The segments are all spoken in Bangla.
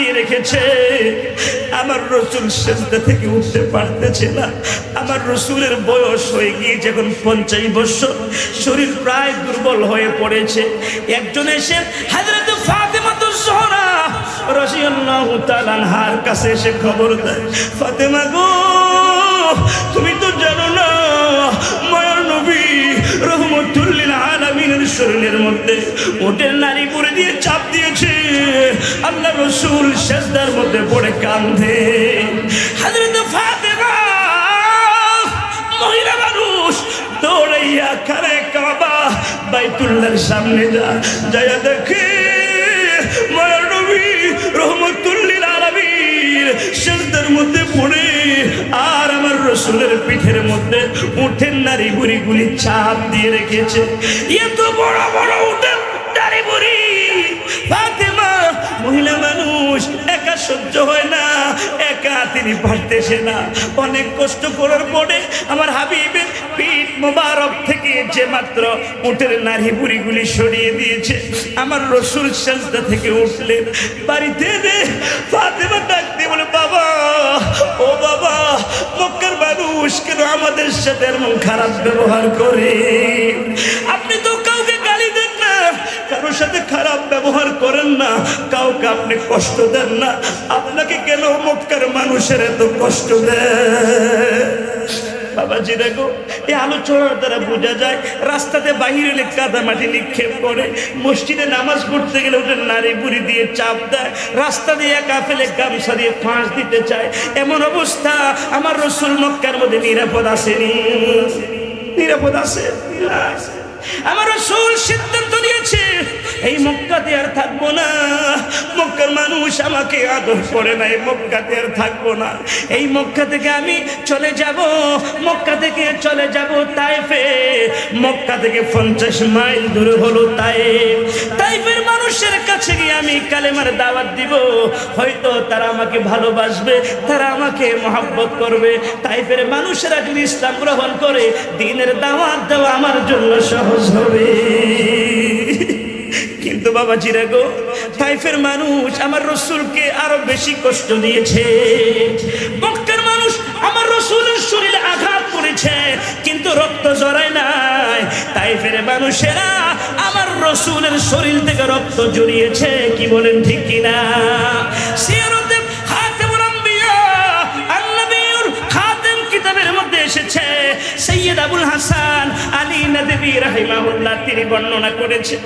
দিয়ে রেখেছে। আমার রাসূল সিজদা থেকে উঠতে পারতেছে না। আমার রাসূলের বয়স হয়ে গিয়েছে এখন 50 বছর, শরীর প্রায় দুর্বল হয়ে পড়েছে। একজন এসে হযরত ফাতেমাতুজ জোহরা রাদিয়াল্লাহু তাআলা আনহার কাছে এসে খবর দেয়, ফাতেমা গো, তুমি তো জানো না মায়ার নবী রহমতুল লিল আলামিনের শরীরের মধ্যে উটের নাড়ি পরে দিয়ে চাপ দিয়েছে। আল্লাহ রাসূল সিজদার মধ্যে পড়ে কাঁদে। হযরত ফাতেমা মহিলা মানুষ দৌড়াইয়া খারে কাবা বাইতুল্লাহর সামনে যায় দেখে মায়ার নবী রহমতুল লিল আলামিন সিজদার মধ্যে পড়ে, আর আমার রাসূলের পিঠের মধ্যে উটের নাড়ি বুড়িগুলি চাপ দিয়ে রেখেছে। এত বড় বড় উটের নাড়ি বুড়ি ফাতেমা মহিলা মানুষ একা সহ্য হয় না, একা তিনি পারতেছে না। অনেক কষ্ট করার পরে আমার হাবিবের পিঠ মোবারক থেকে যে মাত্র উটের নাড়ি বুড়িগুলি সরিয়ে দিয়েছে, আমার রাসূল সিজদা থেকে উঠলেন। বাড়িতে ফাতেমা ডাক দিয়ে বলে, বাবা, ও বাবা, মক্কার মানুষ কেন আমাদের সাথে এমন খারাপ ব্যবহার করে? আপনি তো কাউকে গালি দেন না, কারোর সাথে খারাপ ব্যবহার করেন না, কাউকে আপনি কষ্ট দেন না, আপনাকে কেন মক্কার মানুষের এত কষ্ট দেয়? বাবাজি দেখো, এই আলোচনার দ্বারা বোঝা যায় রাস্তাতে বাহিরে কাদা মাটি নিক্ষেপ করে, মসজিদে নামাজ পড়তে গেলে ওদের নারী বুড়ি দিয়ে চাপ দেয়, রাস্তা দিয়ে একা ফেলে গামছা দিয়ে ফাঁস দিতে চায়। এমন অবস্থা আমার রাসূল মক্কার মধ্যে নিরাপদ আসেনি, নিরাপদ আছে। আমার রাসূল সিদ্ধান্ত নিয়েছে এই মক্কাতে আর থাকবো না। মক্কার মানুষ আমাকে আদর করে না, এই মক্কাতে আর থাকবো না। এই মক্কা থেকে আমি চলে যাব, মক্কা থেকে চলে যাব তায়েফে। মক্কা থেকে 50 মাইল দূরে হলো তায়েফ। তায়েফের মানুষের কাছে গিয়ে আমি কালেমার দাওয়াত দিব, হয়তো তারা আমাকে ভালোবাসবে, তারা আমাকে মহব্বত করবে। তায়েফের মানুষেরা যদি ইসলাম গ্রহণ করে দ্বীনের দাওয়াত দেওয়া আমার জন্য সহজ হবে। কিন্তু বাবাজিরা গো, তায়েফের মানুষ আমার রাসূলকে আরো বেশি কষ্ট দিয়েছে। মক্কার মানুষ আমার রাসূলের শরীরে আঘাত করেছে কিন্তু রক্ত জড়ায় নাই। তায়েফের মানুষেরা আমার রাসূলের শরীর থেকে রক্ত জড়িয়েছে। কি বলেন ঠিক কিনা? সিরাতে খাতামুল আম্বিয়া আন-নবিয়্যুল খাতাম কিতাবের মধ্যে এসেছে, সৈয়দ আবুল হাসান আলী নদভী রাহিমাহুল্লাহ তিনি বর্ণনা করেছে,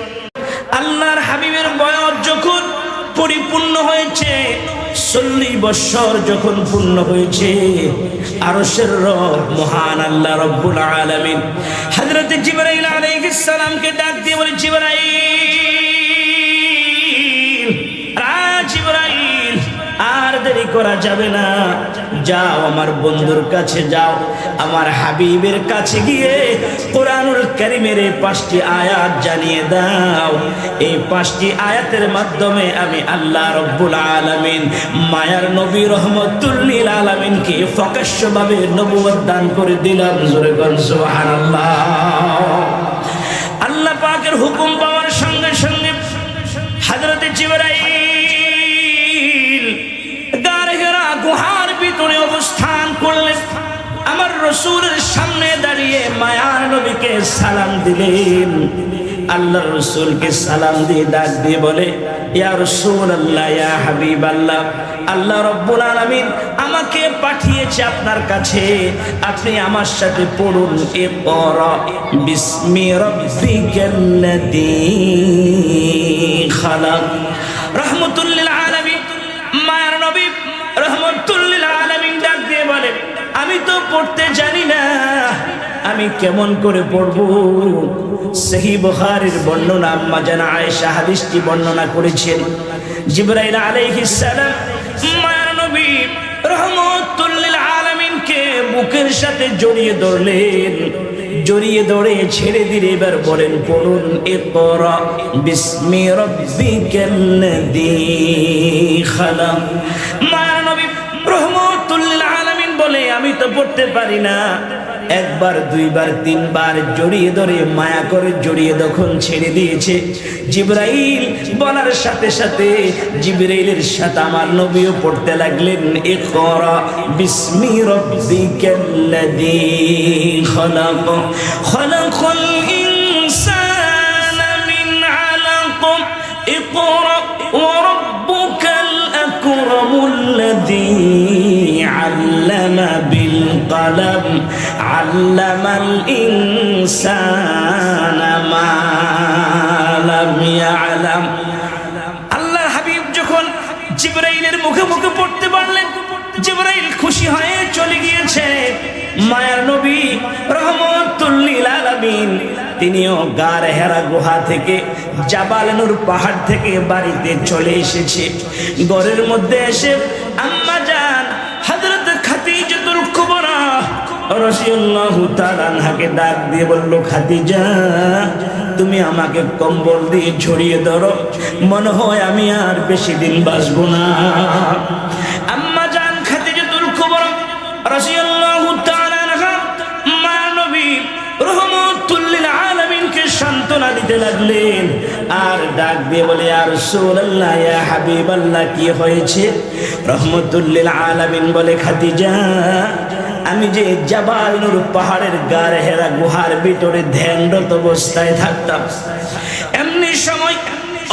আল্লাহর হাবিবের বয়স যখন পরিপূর্ণ হয়েছে, 40 বছর যখন পূর্ণ হয়েছে, আরশের রব মহান আল্লাহ রব্বুল আলামিন হযরত জিবরাইল আলাইহিস সালামকে ডাক দিয়ে বলে, জিবরাইল, আর দেরি করা যাবে না, যাও আমার বন্ধুর কাছে যাও, আমার হাবিবের কাছে গিয়ে কোরআনুল কারীমের 5টি আয়াত জানিয়ে দাও। এই 5টি আয়াতের মাধ্যমে আমি আল্লাহ রব্বুল আলামিন মায়ার নবী রহমতুল লিল আলামিনকে প্রকাশ্যভাবে নবুয়ত দান করে দিলাম। জোরে বলেন সুবহানাল্লাহ। আল্লাহ পাকের হুকুম পাওয়ার সঙ্গে সঙ্গে হযরত জিবরাইল গারে হেরা গুহার ভিতরে অবস্থান করলেন। আমার রাসূলের সামনে দাঁড়িয়ে মায়ার নবীকে সালাম দিলেন। আল্লাহ রাসূলকে সালাম দিয়ে ডাক দিয়ে বলে, ইয়া রাসূলুল্লাহ, ইয়া হাবিবাল্লাহ, আল্লাহ রাব্বুল আলামিন আমাকে পাঠিয়েছে আপনার কাছে, আপনি আমার সাথে পড়ুন, ইকরা বিসমি রাব্বিকাল্লাযী খালাক। রাহমাতুল লিল আলামিন মায়ার নবী রাহমাতুল লিল আলামিন ডাক দিয়ে বলে, আমি তো পড়তে জানি না, আমি কেমন করে পড়ব? সহিহ বুখারীর বর্ণনা আম্মা জানা আয়েশা হাদিসটি বর্ণনা করেছেন। জিবরাইল আলাইহিস সালাম মায়ার নবী রাহমাতুল লিল আলামিনকে বুকের সাথে জড়িয়ে ধরলেন, জড়িয়ে ধরে ছেড়ে দিলে এবার বলেন, পড়ুন, ইকরা বিসমি রাব্বিকাল্লাযী খালাক। মায়ার নবী রাহমাতুল লিল আলামিন বলে, আমি তো পড়তে পারি না, একবার দুইবার তিনবার জড়িয়ে ধরে মায়া করে জড়িয়ে যখন ছেড়ে দিয়েছে, জিবরাইল বলার সাথে সাথে জিবরাইলের সাথে আমার নবীও পড়তে লাগলেন, ইকরা বিসমি রাব্বিকাল্লাযী খলাক, খলাকাল ইনসানা মিন আলাক, ইকরা ওয়া রাব্বুকাল আকরামুল্লাযী আল্লামা বিল কলম, আল্লামাল ইনসানা মা লাম ইয়ালাম। আল্লাহর হাবিব যখন জিবরাইলের মুখে মুখে পড়তে পারলেন, জিবরাইল খুশি হয়ে চলে গিয়েছে। মায়ার নবী রহমাতুল লিল আলামিন তিনিও গার হেরা গুহা থেকে, জাবাল নূর পাহাড় থেকে বাড়িতে চলে এসেছে। ঘরের মধ্যে এসে আম্মা জান হযরত খাদিজাতুল কুবরা রাদিয়াল্লাহু তাআলা আনহাকে ডাক দিয়ে বলল, খাদিজা তুমি আমাকে কম্বল দিয়ে ছড়িয়ে ধরো, মনে হয় আমি আর বেশি দিন বাঁচব না। আম্মা জান খাদিজাতুল কুবরা রাদিয়াল্লাহু তাআলা আনহা মা নবী রহমাতুল লিল আলামিনকে সান্ত্বনা দিতে লাগলেন আর ডাক দিয়ে বলে, ইয়া রাসূলুল্লাহ, ইয়া হাবিবাল্লাহ, কি হয়েছে? রহমাতুল লিল আলামিন বলে, খাদিজা আমি যে জাবাল নূর পাহাড়ের গার হেরা গুহার ভিতরে ধ্যানরত অবস্থায় থাকতাম, এমনি সময়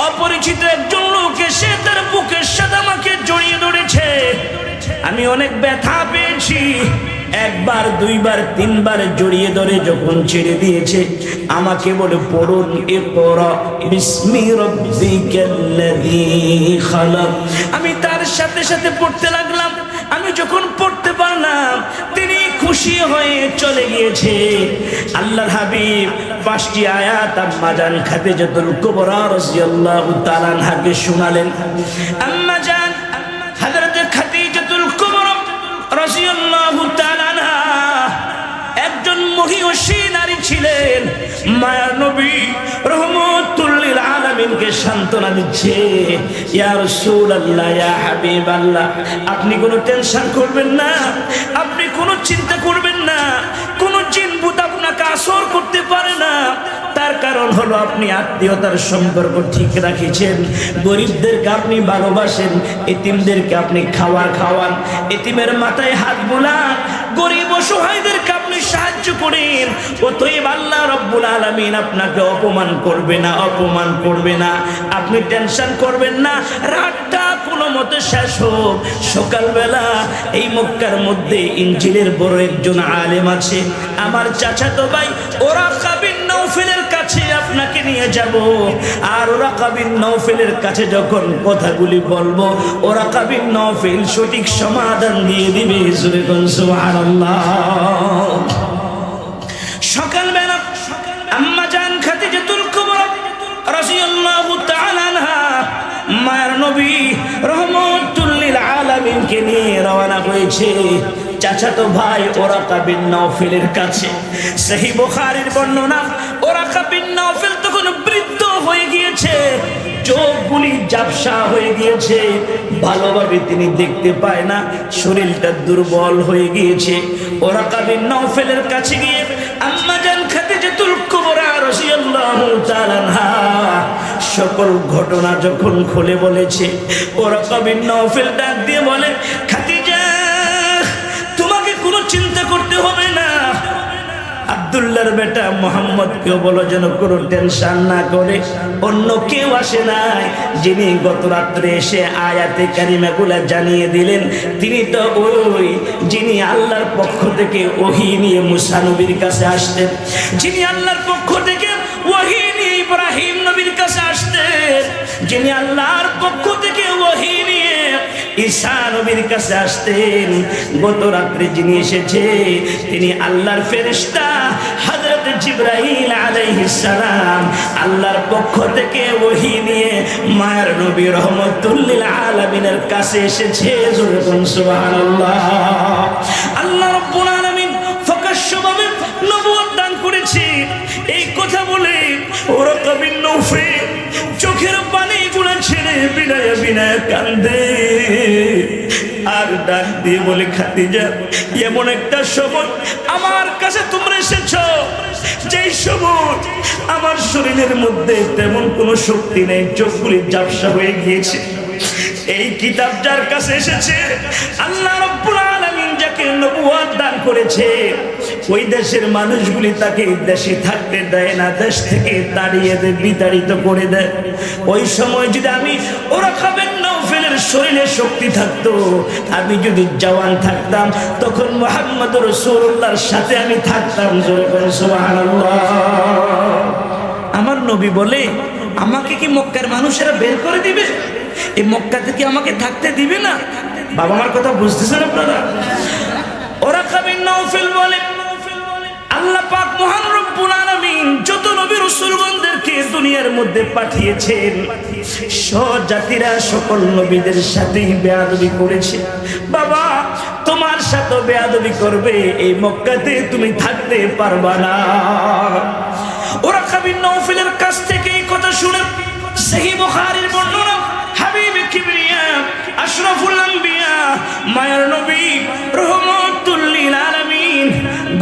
অপরিচিত একজন লোক এসে তার বুকের সাথে আমাকে জড়িয়ে ধরেছে। আমি অনেক ব্যথা পেয়েছি। একবার দুইবার তিনবার জড়িয়ে ধরে যখন ছেড়ে দিয়েছে, আমাকে বলে পড়ুন, ইকরা বিসমি রাব্বিকাল্লাযী খলাক। আমি তার সাথে সাথে পড়তে লাগলাম। আমি যখন পড়তে পারলাম, তিনি খুশি হয়ে চলে গিয়েছে। আল্লাহর হাবিব 5টি আয়াত আম্মা জান খাদিজাতুল কুবরা রাদিয়াল্লাহু তাআলা আনহাকে শোনালেন। আম্মা জান হযরত খাদিজাতুল কুবরা রাদিয়াল্লাহু তাআলা আনহা একজন মহিয়সী নারী ছিলেন। মায়ার নবী রহমাতুল লিল আলামিনকে সান্ত্বনা দিচ্ছে, ইয়া রাসূলুল্লাহ, ইয়া হাবিবাল্লাহ, আপনি কোনো টেনশন করবেন না, আপনি কোনো চিন্তা করবেন না, কোনো জিনভূত আপনাকে আসর করতে পারে না। তার কারণ হলো আপনি আত্মীয়তার সম্পর্ক ঠিক রাখিছেন, গরিবদেরকে আপনি ভালোবাসেন, এতিমদেরকে আপনি খাবার খাওয়ান, এতিমের মাথায় হাত বুলান, গরিব অসহায়দেরকে আপনি সাহায্য করেন। অতএব আল্লাহ রাব্বুল আলামিন আপনাকে অপমান করবে না, অপমান করবে না। আপনি টেনশন করবেন না। রাতটা কোনো মতে শেষ হোক, সকালবেলা এই মক্কার মধ্যে ইনজিলের বড় একজন আলেম আছে, আমার চাচাতো ভাই ওরাকা বিন নওফেলের কাছে আপনাকে নিয়ে যাব। আর ওরাকা বিন নওফেলের কাছে যখন কথাগুলি বলবো, ওরাকা বিন নওফেল সঠিক সমাধান দিয়ে দিবে। সুবহানাল্লাহ। সকালবেলা আম্মা জান খাদিজাতুল কুবরা রাদিয়াল্লাহু তাআলা আনহা মায়ের নবী রহমাতুল লিল আলামিনকে নিয়ে রওনা হয়েছে চাচাতো ভাই ওরাকা বিন নওফেলের কাছে। সহিহ বুখারীর বর্ণনা, ওরাকা বিন নওফেল তখন বৃদ্ধ হয়ে গিয়েছে, চোখগুলি ঝাপসা হয়ে গিয়েছে, ভালোভাবে তিনি দেখতে পায় না, শরীরটা দুর্বল হয়ে গিয়েছে। ওরাকা বিন নওফেলের কাছে গিয়ে আম্মা জান খাদিজাতুল কুবরা রাদিয়াল্লাহু তাআলা আনহা সকল ঘটনা যখন খুলে বলেছে, ওরাকা বিন নওফেল ডাক দিয়ে বলে, খাদিজা তোমাকে কোনো চিন্তা করতে হবে না। আব্দুল্লাহর বেটা মোহাম্মদকেও বলো যেন কোনো টেনশন না করে। অন্য কেউ আসে নাই, যিনি গত রাত্রে এসে আয়াতে কারিমাগুলা জানিয়ে দিলেন, তিনি তো ওই যিনি আল্লাহর পক্ষ থেকে ওহী নিয়ে মুসা নবীর কাছে আসতেন, যিনি আল্লাহর পক্ষ থেকে ওহী নিয়ে ইব্রাহিম নবীর কাছে আসতেন, যিনি আল্লাহর পক্ষ থেকে ওহী নিয়ে ঈসা নবীর কাছে আসতেন। গত রাত্রে যিনি এসেছে তিনি আল্লাহর ফেরেশতা হযরত জিবরাইল আলাইহিস সালাম, আল্লাহর পক্ষ থেকে ওহী নিয়ে মায়ের নবী রহমাতুল লিল আলামিনের কাছে এসেছে। সুবহানাল্লাহ। আল্লাহ রাব্বুল আলামিন প্রকাশ্যভাবে নবুয়ত দান করেছে। এই কথা বলে ওরাকা বিন নওফেল চোখের পানিগুলো ছেড়ে বিনায় বিনায় কান্দে। আর ডাক দিয়ে বলে, খাদিজা, এমন একটা সময় আমার কাছে তোমরা এসেছো যেই সময় আমার শরীরের মধ্যে তেমন কোনো শক্তি নেই, চোখগুলি ঝাপসা হয়ে গিয়েছে। এই কিতাব যার কাছে এসেছে, আল্লাহ রাব্বুল আলামিন যাকে নবুয়ত দান করেছে, ওই দেশের মানুষগুলি তাকে দেশে থাকতে দেয় না, দেশ থেকে তাড়িয়ে দেয়, বিতাড়িত করে দেয়। ওই সময় যদি আমি ওরাকা বিন নওফলের শরীরে শক্তি থাকতো, আমি যদি জওয়ান থাকতাম, তখন মুহাম্মদুর রাসূলুল্লাহর সাথে আমি থাকতাম। জোরে বলেন সুবহানাল্লাহ। আমার নবী বলে, আমাকে কি মক্কার মানুষেরা বের করে দিবে? এই মক্কা থেকে আমাকে থাকতে দিবে না? বাবা আমার কথা বুঝতেছেন আপনারা? ওরাকা বিন নওফল বলে, আল্লাহ পাক মহান রব্বুল আলামিন যত নবী রাসূলগণদেরকে দুনিয়ার মধ্যে পাঠিয়েছেন, সব জাতিরা সকল নবীদের সাথেই বেয়াদবি করেছে। বাবা, তোমার সাথে বেয়াদবি করবে, এই মক্কাতে তুমি থাকতে পারবা না। ওরাকা বিন নওফলের কাছ থেকে এই কথা শুনে সহিহ বুখারীর বর্ণনা, হাবিব কিবরিয়া আশরাফুল আম্বিয়া মায়ার নবী রহমাতুল লিল আলামিন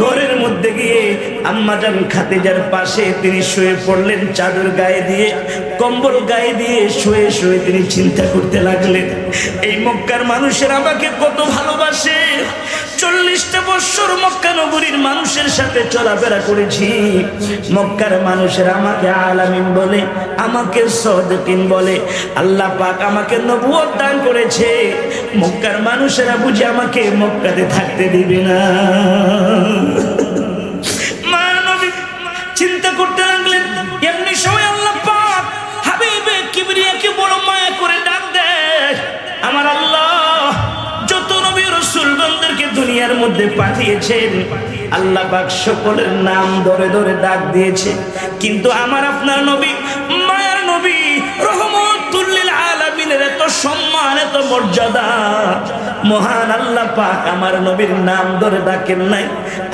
ঘরের মধ্যে গিয়ে আম্মাজান খাদিজার পাশে তিনি শুয়ে পড়লেন, চাদর গায়ে দিয়ে, কম্বল গায়ে দিয়ে শুয়ে শুয়ে তিনি চিন্তা করতে লাগলেন, এই মক্কার মানুষের আমাকে কত ভালোবাসে। 40টা বছর মক্কা নগরীর মানুষের সাথে চলাফেরা করেছি, মক্কার মানুষের আমাকে আলামিন বলে, আমাকে সাদিকিন বলে। আল্লাহ পাক আমাকে নবুয়ত দান করেছে, মক্কার মানুষেরা বুঝে আমাকে মক্কাতে থাকতে দিবে না। চিন্তা করতে লাগলেন, এমনি সময় আল্লাহ পাক হাবিবে কিবরিয়াকে বড় মায়া করে ডাক দেয়, আমার আল্লাহ যত নবী রাসূলগণদেরকে দুনিয়ার মধ্যে পাঠিয়েছেন, আল্লাহ পাক সকলের নাম ধরে ধরে ডাক দিয়েছে, কিন্তু আমার আপনার নবী, মায়ার নবী রহমাতুল লিল আলামিনের এত সম্মান, এত মর্যাদা, মহান আল্লাহ পাক আমার নবীর নাম ধরে ডাকেন নাই।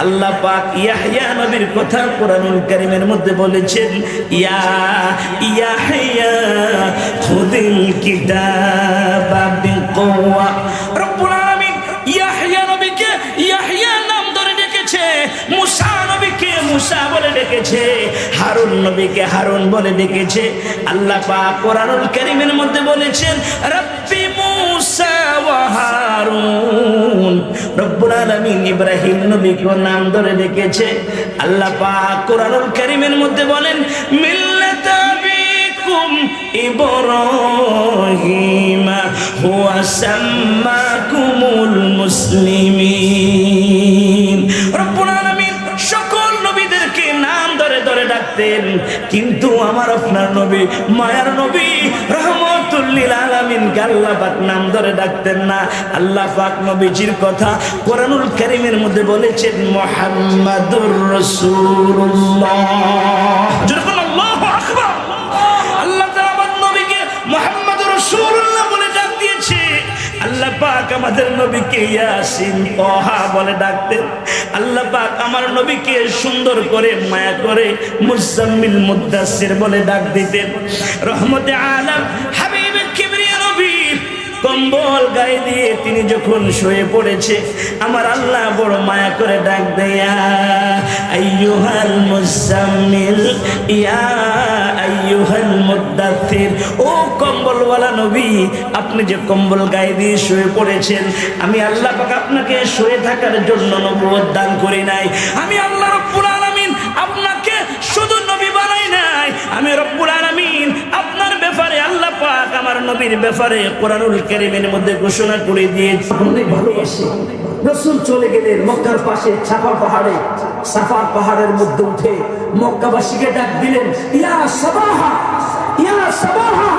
আল্লাহ পাক ইয়াহইয়া নবীর কথা কোরআনুল কারীমের মধ্যে বলেছেন, ইয়া ইয়াহইয়া খুযিল কিতাবা বিকুওয়া। রব্বুল আলামিন ইয়াহইয়া নবীকে ইয়াহইয়া নাম ধরে ডেকেছে, মুসা নবীকে মুসা বলে ডেকেছে, হারুন নবীকে হারুন বলে ডেকেছে। আল্লাহ পাক কোরআনুল কারীমের মধ্যে বলেছেন, রব্বি মুসা ওয়া হারুন। রব্বুল আলামিন ইব্রাহিম নবীকে নাম ধরে ডেকেছে। আল্লাহ পাক কোরআনুল কারীমের মধ্যে বলেন, মিল্লাতা আবিকুম ইব্রাহিম হুয়া সাম্মাকুমুল মুসলিমিন। রব্বুল আলামিন সকল নবীদেরকে নাম ধরে ধরে ডাকতেন, কিন্তু আমার আপনার নবী, মায়ার নবী রহমাতুল লিল আলামিন আল্লাহ পাক নাম ধরে ডাকতেন না। আল্লাহ পাক নবীজির কথা কোরআনুল কারীমের মধ্যে বলেছেন, মুহাম্মাদুর রাসূলুল্লাহ। যখন আল্লাহু আকবার, আল্লাহ তাআলা আমার নবীকে মুহাম্মাদুর রাসূলুল্লাহ বলে ডাক দিয়েছে। আল্লাহ পাক আমাদের নবীকে ইয়াসিন তাহা বলে ডাকতেন। আল্লাহ পাক আমার নবীকে সুন্দর করে মায়া করে মুজাম্মিল মুদ্দাসসির বলে ডাক দিতেন। রহমতে আলাম হাবিবে কিবরিয়া নবী কম্বল গায়ে দিয়ে তিনি যখন শুয়ে পড়েছে, আমার আল্লাহ বড় মায়া করে ডাক দেয়া, আইয়ুহাল মুজাম্মিল ইয়া আইয়ুহাল মুদ্দাসসির। ও কম্বলওয়ালা নবী, আপনি যে কম্বল গায়ে দিয়ে শুয়ে পড়েছেন, আমি আল্লাহ পাক আপনাকে শুয়ে থাকার জন্য নবুয়ত দান করি নাই। আমি আল্লাহ রাব্বুল আলামিন আপনাকে শুধু নবী বানাই নাই, আমি রব্বুল আলামিন আপনার ব্যাপারে, আল্লাহ পাক আমার নবীর ব্যাপারে কোরআনুল কারীমের মধ্যে ঘোষণা করে দিয়েছে। অনেক ভালোবাসে। রাসূল চলে গেলেন মক্কার পাশে সাফা পাহাড়ে, সাফার পাহাড়ের মধ্যে উঠে মক্কাবাসীকে ডাক দিলেন, ইয়া সাবাহা, ইয়া সাবাহা,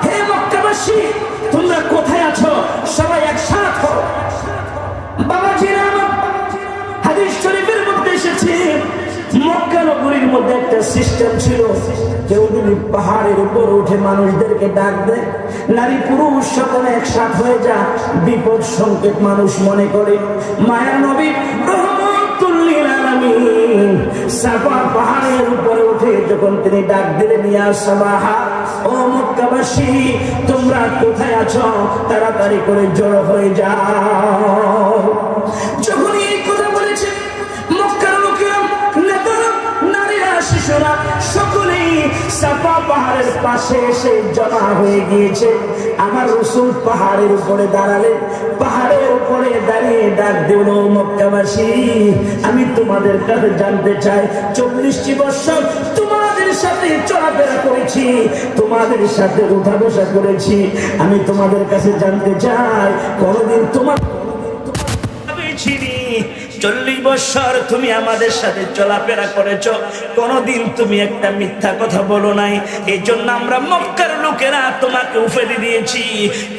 হে মক্কাবাসী, তোমরা কোথায় আছো? সবাই একসাথে হও। বাবাজিরা, হাদিস শরীফের মধ্যে এসেছে, মক্কা নগরীর মধ্যে একটা সিস্টেম ছিল, কেউ যদি পাহাড়ের উপর উঠে মানুষদেরকে ডাক দেয়, নারী পুরুষ সকলে একসাথ হয়ে যা, বিপদ সংকেত মানুষ মনে করে। মায়া নবী রহমাতুল লিল আলামিন সাফা পাহাড়ের উপরে উঠে যখন তিনি ডাক দিলেন, ইয়া সাবাহা, ও মক্কাবাসী তোমরা কোথায় আছো, তাড়াতাড়ি করে জড়ো হয়ে যাও। যখন এই কথা বলেছে মক্কার লোকেরা, নেতারা, নারীরা, শিশুরা সকলেই সাফা পাহাড়ের পাশে এসে জমা হয়ে গিয়েছে। আমার রাসূল পাহাড়ের উপরে দাঁড়ালেন, পাহাড়ের উপরে দাঁড়িয়ে ডাক দিল, মক্কাবাসী আমি তোমাদের কাছে জানতে চাই, 40টি বছর তোমাদের সাথে চলাফেরা করেছি, তোমাদের সাথে উঠা বসা করেছি, আমি তোমাদের কাছে জানতে চাই কোনদিন তোমার 40 বছর তুমি আমাদের সাথে চলাফেরা করেছো, কোনদিন তুমি একটা মিথ্যা কথা বলো নাই। এই জন্য আমরা মক্কার লোকেরা তোমাকে উফেদি দিয়েছি,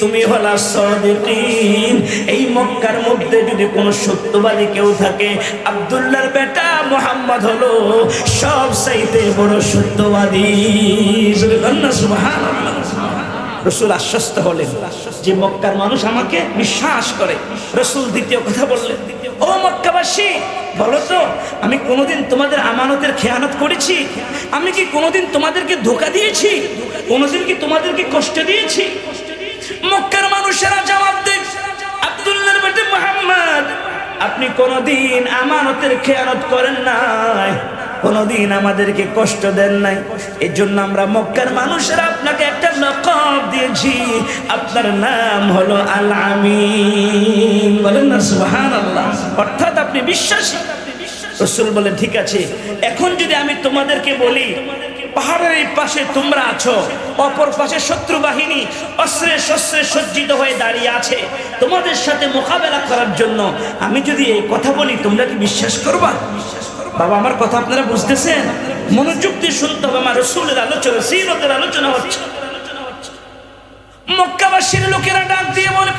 তুমি হলা সাদিকিন। এই মক্কার মধ্যে যদি কোনো সত্যবাদী কেউ থাকে, আব্দুল্লাহর বেটা মুহাম্মদ হলো সবচাইতে বড় সত্যবাদী। সুবহানাল্লাহ। রাসূল আশ্বস্ত হলেন যে মক্কার মানুষ আমাকে বিশ্বাস করে। রাসূল দ্বিতীয় কথা বললেন, ও মক্কাবাসী বলো তো, আমি কোনোদিন তোমাদের আমানতের খেয়ানত করেছি? আমি কি কোনোদিন তোমাদেরকে ধোঁকা দিয়েছি? কোনোদিন কি তোমাদেরকে কষ্ট দিয়েছি? মক্কার মানুষেরা জবাব দেন, আব্দুল্লাহর বেটা মুহাম্মদ আপনি কোনোদিন আমানতের খেয়ানত করেন নাই, কোনদিন আমাদেরকে কষ্ট দেন নাই। এই জন্য আমরা মক্কার মানুষেরা আপনাকে একটা লকব দিয়েছি, আপনার নাম হলো আল আমিন। বলেন না সুবহানাল্লাহ। অর্থাৎ আপনি বিশ্বাসী। রাসূল বলেন, ঠিক আছে, এখন যদি আমি তোমাদেরকে বলি পাহাড়ের এই পাশে তোমরা আছো, অপর পাশে শত্রু বাহিনী অস্ত্রে শস্ত্রে সজ্জিত হয়ে দাঁড়িয়ে আছে তোমাদের সাথে মোকাবেলা করার জন্য, আমি যদি এই কথা বলি তোমরা কি বিশ্বাস করবা? বাবা আমার কথা আপনারা বুঝতেছেন? মনোযোগ দিয়ে শুনতে হবে। আমার রাসূলের আলোচনা, সিরাতের আলোচনা হচ্ছে। মক্কাবাসীর লোকেরা ডাক দিয়ে বলে,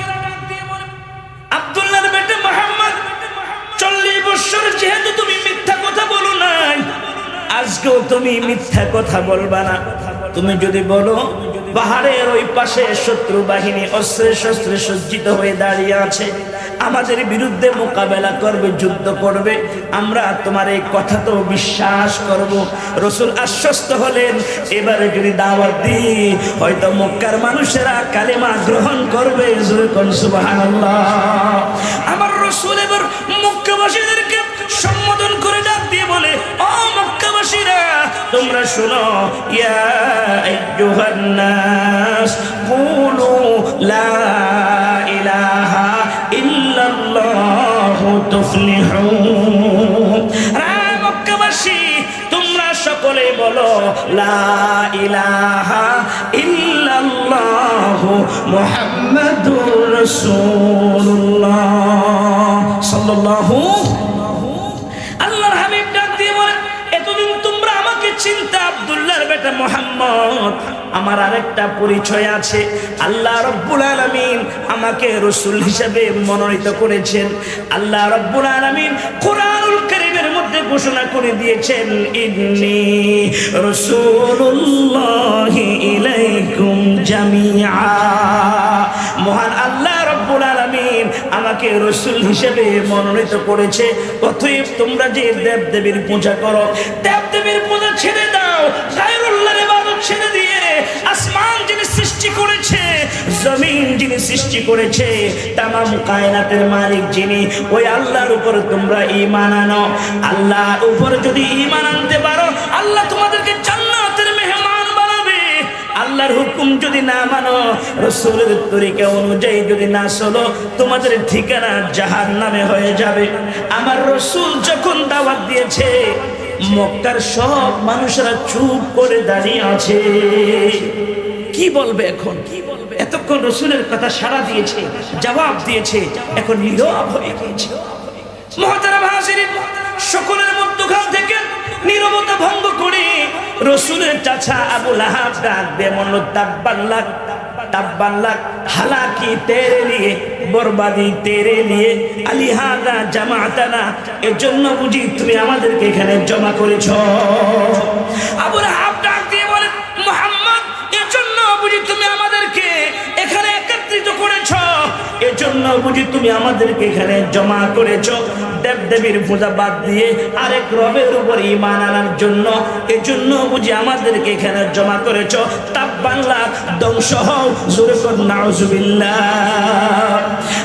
আব্দুল্লাহর বেটা মুহাম্মদ 40 বছর যেহেতু তুমি মিথ্যা কথা বলো নাই, আজকেও তুমি মিথ্যা কথা বলবা না। তুমি যদি বলো পাহাড়ের ওই পাশে শত্রু বাহিনী অস্ত্রে শস্ত্রে সজ্জিত হয়ে দাঁড়িয়ে আছে, আমাদের বিরুদ্ধে মোকাবেলা করবে, যুদ্ধ করবে, আমরা তোমার এই কথা তো বিশ্বাস করব। রাসূল আশ্বস্ত হলেন, এবারে যদি দাওয়াত দিই হয়তো মক্কার মানুষেরা কালেমা গ্রহণ করবে। সুবহানাল্লাহ। আমার রাসূল এবার মক্কাবাসীদেরকে সম্বোধন করে ডাক দিয়ে বলে, ও মক্কাবাসীরা তোমরা শোনো, ইয়া আইয়ুহান নাস কুলু লা ইলাহা ইল্লাল্লাহু তুফলিহুন। মক্কাবাসী তোমরা সকলে বলো লা ইলাহা ইল্লাল্লাহু মুহাম্মাদুর রাসূলুল্লাহ সাল্লাল্লাহু। আল্লাহর হাবিব ডাক দিয়ে বলেন, এতদিন তোমরা আমাকে চিনতে আব্দুল্লাহর বেটা মুহাম্মদ, আমার আরেকটা পরিচয় আছে। আল্লাহ রাব্বুল আলামিন আমাকে রাসূল হিসেবে মনোনীত করেছেন। আল্লাহ রাব্বুল আলামিন কোরআনুল কারীমের মধ্যে ঘোষণা করে দিয়েছেন, ইন্নী রাসূলুল্লাহি ইলাইকুম জামিআ। মহান আল্লাহ রাব্বুল আলামিন আমাকে রাসূল হিসেবে মনোনীত করেছে। অতএব তোমরা যে দেবদেবীর পূজা করো, দেবদেবীর পূজা ছেড়ে দাও, গায়রুল্লাহর ইবাদত ছেড়ে দিয়ে আসমান যিনি সৃষ্টি করেছে, জমিন যিনি সৃষ্টি করেছে, তামাম কায়নাতের মালিক যিনি, ওই আল্লাহর উপর তোমরা ঈমান আনো। আল্লাহর উপর যদি ঈমান আনতে পারো, আল্লাহ তোমাদেরকে জান্নাতের মেহমান বানাবে। আল্লাহর হুকুম যদি না মানো, রাসূলের তরিকা অনুযায়ী যদি না চলো, তোমাদের ঠিকানা জাহান্নামে হয়ে যাবে। আমার রাসূল যখন দাওয়াত দিয়েছে, মক্কার সব মানুষেরা চুপ করে দাঁড়িয়ে আছে। কি বলবে এখন? এতক্ষণ রাসূলের কথা সাড়া দিয়েছে, জবাব দিয়েছে, এখন নীরব হয়ে গিয়েছে। মুহতারাম হাজিরিন, সকলের মধ্যখান থেকে নীরবতা ভঙ্গ করে রাসূলের চাচা আবু লাহাব ডাক দিয়ে বলল, তাব্বাল্লাক তাব্বাল্লাক, হালাকি তেরে লিয়ে, বরবাদি তেরে লিয়ে, আলিহাদা জামাতানা, এর জন্য বুঝি তুমি আমাদেরকে এখানে জমা করেছ। আবু লাহাব ডাক দিয়ে বলে, মুহাম্মদ এর জন্য বুঝি তুমি আমাদেরকে এখানে একত্রিত করেছ, এর জন্য বুঝি তুমি আমাদেরকে এখানে জমা করেছ। দেব দেবীর পূজা বাদ দিয়ে আরেক রবের উপর ঈমান আনার জন্য, এজন্য বুঝি আমাদেরকে এখানে জমা করেছো। তাব্বাল্লা, ধ্বংস হও, জোরে কর নাউজুবিল্লাহ।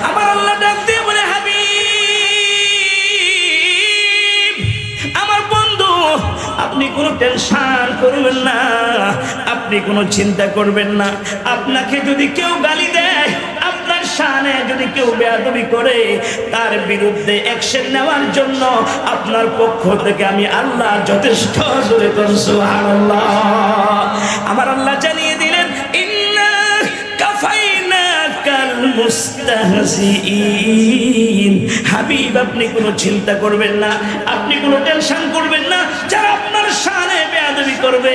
আমার আল্লাহ ডাক দিয়ে বলে, হাবিব, আমার বন্ধু, আপনি কোনো টেনশন করবেন না, আপনি কোনো চিন্তা করবেন না। আপনাকে যদি কেউ গালি দেয়, আপনার শানে যদি কেউ বেয়াদবি করে, তার বিরুদ্ধে অ্যাকশন নেওয়ার জন্য আপনার পক্ষ থেকে আমি আল্লাহ যথেষ্ট। জোরে করুন সুবহানাল্লাহ। আমার আল্লাহ জানিয়ে দিলেন, ইন্না কাফাইনাকাল মুস্তাহজিইন। হাবিব, আপনি কোনো চিন্তা করবেন না, আপনি কোনো টেনশন করবেন না। যারা আপনার শানে বেয়াদবি করবে,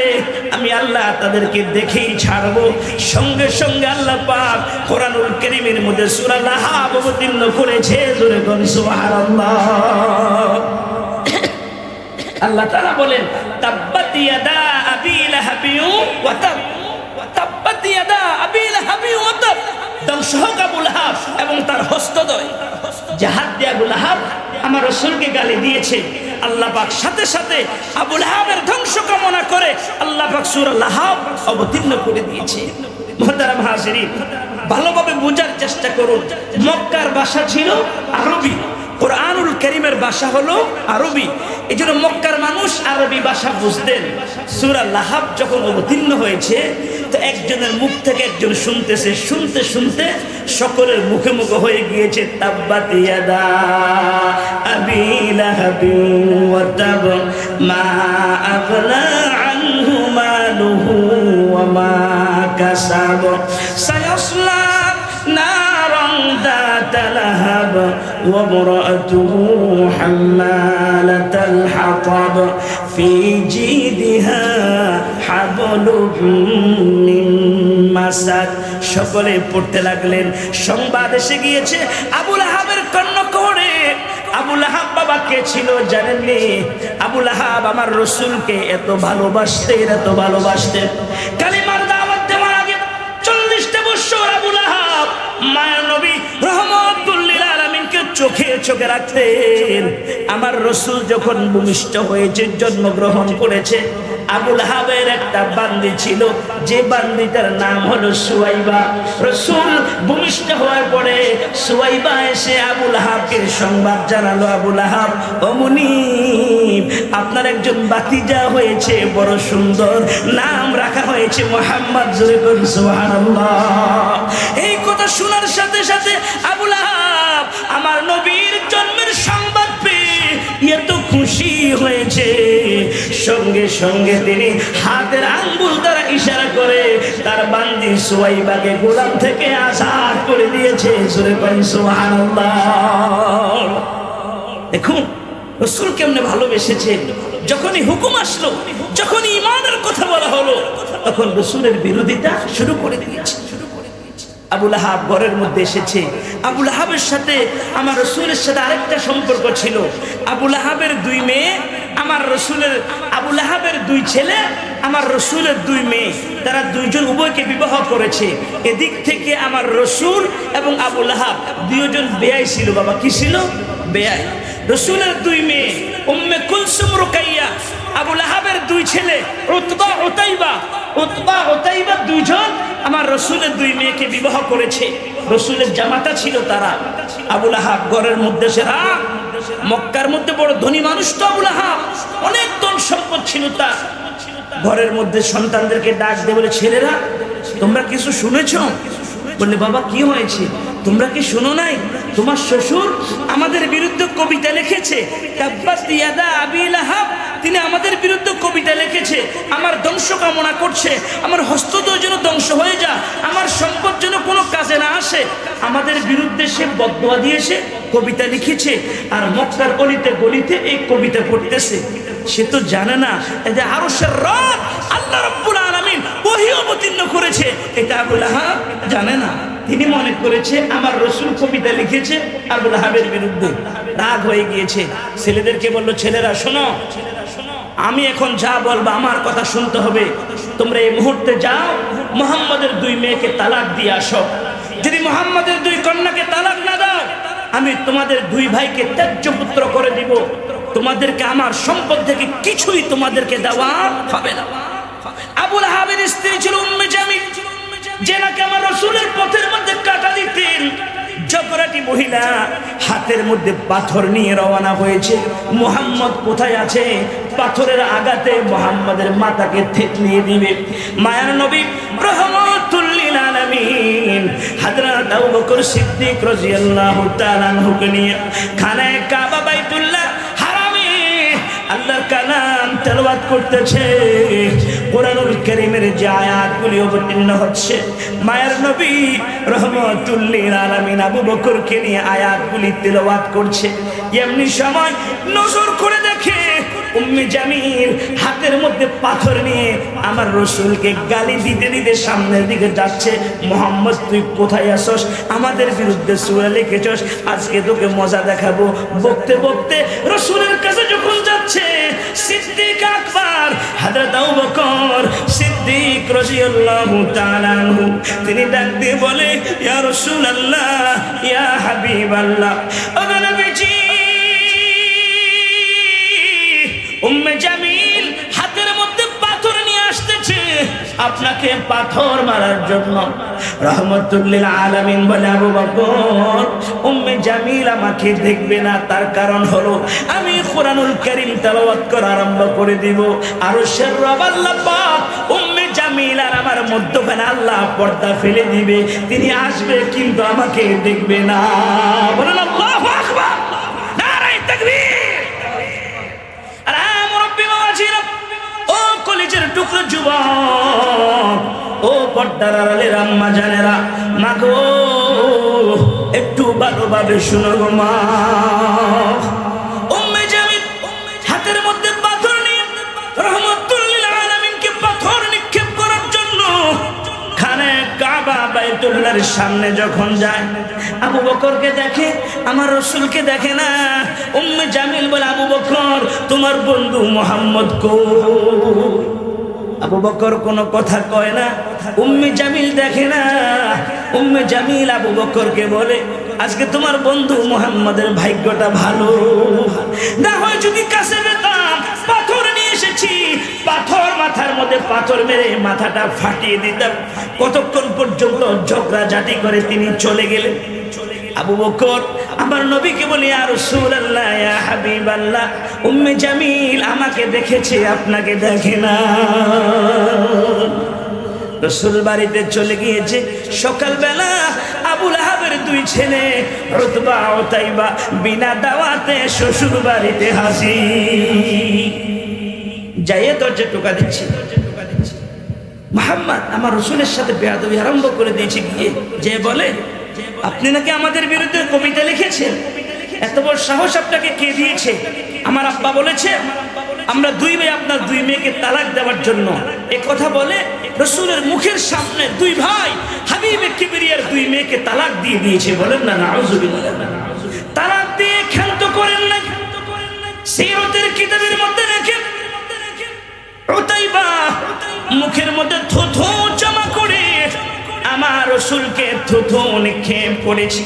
আমি আল্লাহ তাদেরকে দেখেই ছাড়বো। সঙ্গে সঙ্গে আল্লাহ পাক কোরআনুল কারীমের মধ্যে সূরা লাহাব অবতীর্ণ করেছে। জোরে বলুন সুবহানাল্লাহ। আল্লাহ তাআলা বলেন, তাব্বাত ইয়াদা আবি লাহাবি ওয়া তাব, তাব্বাত ইয়াদা আবি লাহাবি ওয়া তাব। ধ্বংস হোক আবু লাহাব এবং তার হস্তদ্বয়। জাহাদ দিয়ে আবু লাহাব আমার রাসূলকে গালি দিয়েছে। আল্লাহ পাক সাথে সাথে আবু লাহাবের ধ্বংস কামনা করে আল্লাহ পাক সূরা লাহাব অবতীর্ণ করে দিয়েছে। মুহতারাম হাজিরিন, ভালোভাবে বোঝার চেষ্টা করুন। মক্কার ভাষা ছিল আরবি, কোরআনুল কারীমের ভাষা হলো আরবি। এই জন্য মক্কার মানুষ আরবি ভাষা বুঝতেন। সূরা লাহাব যখন অবতীর্ণ হয়েছে, তো একজনের মুখ থেকে একজন শুনতেছে, শুনতে শুনতে সকলের মুখে মুখে হয়ে গিয়েছে, তাব্বাত ইয়াদা আবি লাহাবি ওয়া তাব মা আগনা আনহু মালুহু ওয়া মা কাসাব সায়াসলা নারান যাতা লাহাব ওয়া ইমরাতুহু হাম্মালাতাল হাতাব ফি জিদিহা হাবলুম মিন মাসাদ। সকলে পড়তে লাগলেন। সংবাদ এসে গিয়েছে আবু লাহাবের কর্ণকোড়ে। আবু লাহাব বাবা কে ছিল জানেননি? আবু লাহাব আমার রাসূলকে এত ভালোবাসতেন, এত ভালোবাসতেন। কালিমার দাওয়াত দেওয়ার আগে 40টা বছর আবু লাহাব মায়ের নবী রাহমাতুল লিল আলামিনকে চোখে চোখে রাখতেন। আমার রাসূল যখন ভূমিষ্ঠ হয়েছে, জন্মগ্রহণ করেছে, আবু লাহাবের একটা বান্দি ছিল, যে বান্দিটার নাম হলো সুয়াইবা। রাসূল ভূমিষ্ঠ হওয়ার পরে সুয়াইবা এসে আবু লাহাবকে সংবাদ জানালো, আবু লাহাব, ও মুনিব, আপনার একজন ভাতিজা হয়েছে, বড় সুন্দর, নাম রাখা হয়েছে মুহাম্মদ। জোরে বলুন সুবহানাল্লাহ। এই কথা শোনার সাথে সাথে আবু লাহাব আমার নবীর জন্মের সংবাদ পেয়ে এত খুশি হয়েছে, সঙ্গে সঙ্গে তিনি হাতের আঙ্গুল দ্বারা ইশারা করে তার বান্দি সুয়াইবাকে গোলাম থেকে আজাদ করে দিয়েছে। জোরে বলুন সুবহানাল্লাহ। দেখুন রাসূল কেমনে ভালোবেসেছে। যখনই হুকুম আসলো, যখনই ঈমানের কথা বলা হলো, তখন রাসূলের বিরোধিতা শুরু করে দিয়েছে। আবু লাহাব ঘরের মধ্যে এসেছে। আবু লাহাবের সাথে আমার রাসূলের সাথে আরেকটা সম্পর্ক ছিল। আবু লাহাবের 2 মেয়ে, আমার রাসূলের, আবু লাহাবের 2 ছেলে, আমার রাসূলের 2 মেয়ে, তারা দুইজন উভয়কে বিবাহ করেছে। এদিক থেকে আমার রাসূল এবং আবু লাহাব দুইজন বেয়াই ছিল। বাবা কি ছিল? বেয়াই। রাসূলের 2 মেয়ে উম্মে কুলসুম রুকাইয়া, আবু লাহাবের 2 ছেলে উতবা উতাইবা। উতবা উতাইবা দুইজন আমার রাসূলের 2 মেয়েকে বিবাহ করেছে। রাসূলের জামাতা ছিল তারা। আবু লাহাব ঘরের মধ্যে সেরা, মক্কার মধ্যে বড় ধনী মানুষ তো আবু লাহাব, অনেক ধন সম্পদ ছিল তার। ঘরের মধ্যে সন্তানদেরকে ডাক দিয়ে বলে, ছেলেরা তোমরা কিছু শুনেছো? বললে, বাবা কি হয়েছে? তোমরা কি শুনো নাই? তোমার শ্বশুর আমাদের বিরুদ্ধে কবিতা লিখেছে, তাব্বাত ইয়াদা আবি লাহাব। তিনি আমাদের বিরুদ্ধে কবিতা লিখেছে, আমার ধ্বংস কামনা করছে, আমার হস্তদ্বয় যেন ধ্বংস হয়ে যায়, আমার সম্পদ যেন কোনো কাজে না আসে। আমাদের বিরুদ্ধে সে বদদোয়া দিয়েছে, কবিতা লিখেছে, আর মক্কার গলিতে গলিতে এই কবিতা পড়তেছে। সে তো জানে না যে আরশের রব আল্লাহ রাব্বুল আলামিন ওহী অবতীর্ণ করেছে, এটা আবু লাহাব জানে না। তিনি মনে করেছে আমার রাসূল কবিতা লিখেছে আবু লাহাবের বিরুদ্ধে। রাগ হয়ে গিয়েছে। ছেলেদেরকে বলল, ছেলেরা শোনো, আমি এখন যা বলবো আমার কথা শুনতে হবে। তোমরা এই মুহূর্তে যাও, মুহাম্মাদের 2 মেয়েকে তালাক দিয়ে আসো। যদি মুহাম্মাদের 2 কন্যাকে তালাক না দাও, আমি তোমাদের দুই ভাইকে ত্যায্য পুত্র করে দিব, তোমাদেরকে আমার সম্পদ থেকে কিছুই তোমাদেরকে দেওয়া হবে না। আবু লাহাবের স্ত্রী ছিল উম্মে জামিল, যে নাকি আমার রাসূলের পথের মধ্যে কাটা দিতেন। ঝগড়াটি মহিলা হাতের মধ্যে পাথর নিয়ে রওনা হয়েছে, মুহাম্মদ কোথায় আছে, পাথরের আঘাতে মুহাম্মাদের মাথাকে থেতলিয়ে দিবে। মায়ার নবী রাহমাতুল লিল আলামিন হযরত আবু বকর সিদ্দিক রাদিয়াল্লাহু তাআলা আনহুকে নিয়ে খানায়ে কাবা বাইতুল্লাহ হারামে আল্লাহর কালাম তেলাওয়াত করতেছে। কোরআনুল কারীমের যে আয়াতগুলি অবতীর্ণ হচ্ছে, মায়ের নবী রাহমাতুল লিল আলামিন আবু বকরকে নিয়ে আয়াতগুলি তেলাওয়াত করছে। এমনি সময় নজর করে দেখে উম্মে জামিল হাতের মধ্যে পাথর নিয়ে আমার রাসূলকে গালি দিতে দিতে সামনের দিকে যাচ্ছে। মুহাম্মদ তুই কোথায় আসছ? আমাদের বিরুদ্ধে সূরা লিখেছস, আজকে তোকে মজা দেখাবো। বকতে বকতে রাসূলের কাছে যখন যাচ্ছে, সিদ্দিক আকবর হযরত আবু বকর সিদ্দিক রাদিয়াল্লাহু তাআলা আনহু তিনি ডাক দিয়ে বলে, ইয়া রাসূলুল্লাহ, ইয়া হাবিবাল্লাহ, ও নবীজি। উম্মে জামিল হাতের মধ্যে পাথর নিয়ে আসতেছে আপনাকে পাথর মারার জন্য। রাহমাতুল লিল আলামিন বলে, আবু বকর উম্মে জামিল আমাকে দেখবে না, তার কারণ হলো আমি কোরআনুল কারীম তেলাওয়াত করা আরম্ভ করে দিব। আরশের রব আল্লাহ পাক উম্মে জামিল আর আমার মধ্যখানে আল্লাহ পর্দা ফেলে দিবে, তিনি আসবে কিন্তু আমাকে দেখবে না। বলেন আল্লাহু আকবার, নারায়ে তাকবীর। ও কলেজের টুকরো যুবক, ও পর্দার আড়ালের আম্মা জানেরা, মাগো একটু ভালোভাবে শুনো গো মা। উম্মে জামিল হাতের মধ্যে পাথর নিয়ে রাহমাতুল লিল আলামিনকে পাথর নিক্ষেপ করার জন্য খানায়ে কাবা বাইতুল্লাহর সামনে যখন যায়, আবু বকরকে দেখে, আমার রাসূলকে দেখে না। উম্মে জামিল বলে, আবু বকর তোমার বন্ধু মুহাম্মদ কই? আবু বকর কোনো কথা কয় না, উম্মে জামিল দেখে না। উম্মে জামিল আবু বকরকে বলে, আজকে তোমার বন্ধু মুহাম্মাদের ভাগ্যটা ভালো, না হয় যদি কাছে পেতাম, পাথর নিয়ে এসেছি, পাথর মাথার মধ্যে পাথর মেরে মাথাটা ফাটিয়ে দিতাম। কতক্ষণ পর্যন্ত ঝগড়াঝাটি করে তিনি চলে গেলেন। আবু বকর আমার নবীকে বলি, ইয়া রাসূলুল্লাহ, ইয়া হাবিবাল্লাহ, উম্মে জামিল আমাকে দেখেছে, আপনাকে দেখে না। রাসূল বাড়িতে চলে গিয়েছে। সকালবেলা আবু লাহাবের দুই ছেলে উতবা ও তাইবা বিনা দাওয়াতে শ্বশুর বাড়িতে হাজির। যাইয়ে দরজা টোকা দিচ্ছে, মুহাম্মদ আমার রাসূলের সাথে বেয়াদবি আরম্ভ করে দিয়েছে। গিয়ে যে বলে, আপনি নাকি আমাদের বিরুদ্ধে কবিতা লিখেছেন, এত বড় সাহস আপনাকে কে দিয়েছে? আমার আব্বা বলেছে আমরা দুই ভাই আপনার দুই মেয়েকে তালাক দেওয়ার জন্য। এ কথা বলে রাসূলের মুখের সামনে দুই ভাই হাবিবে কিবরিয়ার দুই মেয়েকে তালাক দিয়ে দিয়েছে। বলেন না নাউযুবিল্লাহ। তালাক দিয়ে ক্ষান্ত করেন না। সিরাতের কিতাবের মধ্যে লেখে উতাইবা মুখের মধ্যে থুথু জমা করে আমার রাসূলকে থুথু নিক্ষেপ করেছে।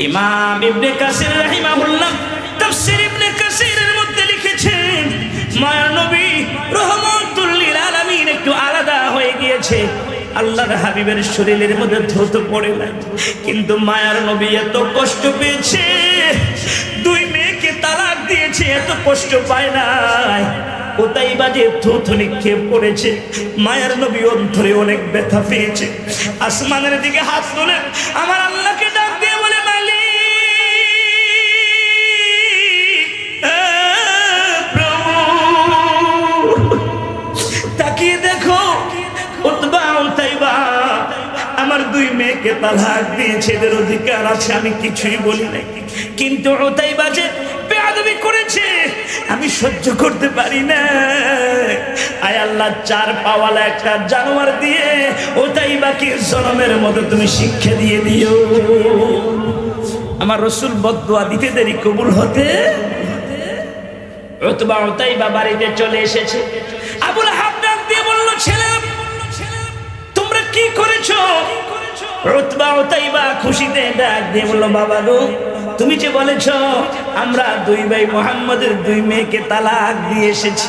ইমাম ইবনে কাসির রাহিমাহুল্লাহ তাফসীর ইবনে কাসিরের মধ্যে লিখেছেন, মায়ার নবী রাহমাতুল লিল আলামিন একটু আলাদা হয়ে গিয়েছে। আল্লাহর হাবিবের শরীরের মধ্যে থুথু পড়ে না, কিন্তু মায়ার নবী এত কষ্ট পেয়েছে, দুই মেয়েকে তালাক দিয়েছে, এত কষ্ট পায় নাই। উতাইবা যে থুথু নিক্ষেপ করেছে, মায়ার নবী অন্তরে অনেক ব্যথা পেয়েছে। আসমানের দিকে হাত তুলে আমার আল্লাহকে ডাক দিয়ে বলে, মালিক প্রভু, তাকিয়ে দেখো উতবা উতাইবা আমার দুই মেয়েকে তালাক দিয়েছে, এদের অধিকার আছে, আমি কিছুই বলি নাই। কিন্তু উতাইবা যে বেয়াদবি করেছে আমি সহ্য করতে পারি না। আয় আল্লাহ, চার পাওয়ালা একটা জানোয়ার দিয়ে উতাইবাকে জনমের মতো তুমি শিক্ষা দিয়ে দিও। আমার রাসূল বদদুয়া দিতে দেরি কবুল হতে। উতবা উতাইবা বাড়িতে চলে এসেছে। আবু লাহাব ডাক দিয়ে বলল, ছেলে তোমরা কি করেছো? উতবা উতাইবা খুশিতে ডাক দিয়ে বলল, বাবা গো তুমি যে বলেছ আমরা দুই ভাই মুহাম্মদের দুই মেয়েকে তালাক দিয়ে এসেছি।